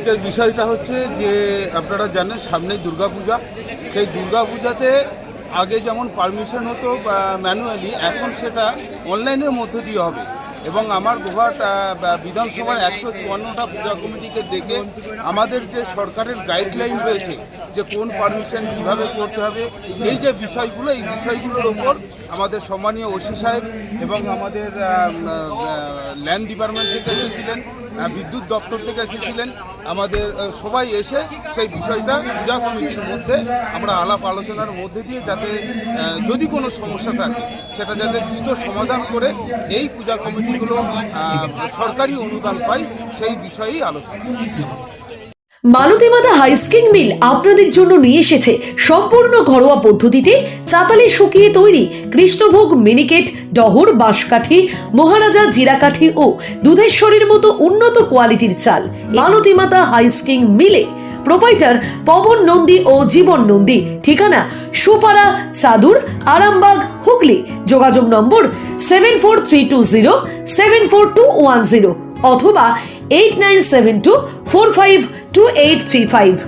আজকের বিষয়টা হচ্ছে যে আপনারা জানেন সামনেই দুর্গাপূজা। সেই দুর্গাপূজাতে আগে যেমন পারমিশন হতো ম্যানুয়ালি, এখন সেটা অনলাইনের মধ্য দিয়ে হবে। এবং আমার গোঘাট বিধানসভার 154টা পূজা কমিটিকে ডেকে আমাদের যে সরকারের গাইডলাইন রয়েছে যে কোন পারমিশন কীভাবে করতে হবে, এই যে বিষয়গুলো, এই বিষয়গুলোর ওপর আমাদের সম্মানীয় ওসি সাহেব এবং আমাদের ল্যান্ড ডিপার্টমেন্ট থেকে এসেছিলেন, বিদ্যুৎ দপ্তর থেকে এসেছিলেন, আমাদের সবাই এসে সেই বিষয়টা পূজা কমিটির মধ্যে আমরা আলাপ আলোচনার মধ্যে দিয়ে যাতে যদি কোনো সমস্যা থাকে সেটা যাতে দ্রুত সমাধান করে এই পূজা কমিটিগুলো সরকারি অনুদান পায় সেই বিষয়েই আলোচনা। মালতী মাতা হাইস্কিং মিল আপনাদের জন্য নিয়ে এসেছে সম্পূর্ণ ঘরোয়া পদ্ধতিতে চাতালে শুকিয়ে তৈরি কৃষ্ণভোগ মিনিকেট, ডহর, বাঁশকাঠি, মহারাজা জিরাকাঠি ও দুধেশ্বরীর মতো উন্নত কোয়ালিটির চাল। মালতী মাতা হাইস্কিং মিলে প্রোপাইটার পবন নন্দী ও জীবন নন্দী। ঠিকানা সুপারা, চাদুর, আরামবাগ, হুগলি। যোগাযোগ নম্বর 7432074210 অথবা 8972452835।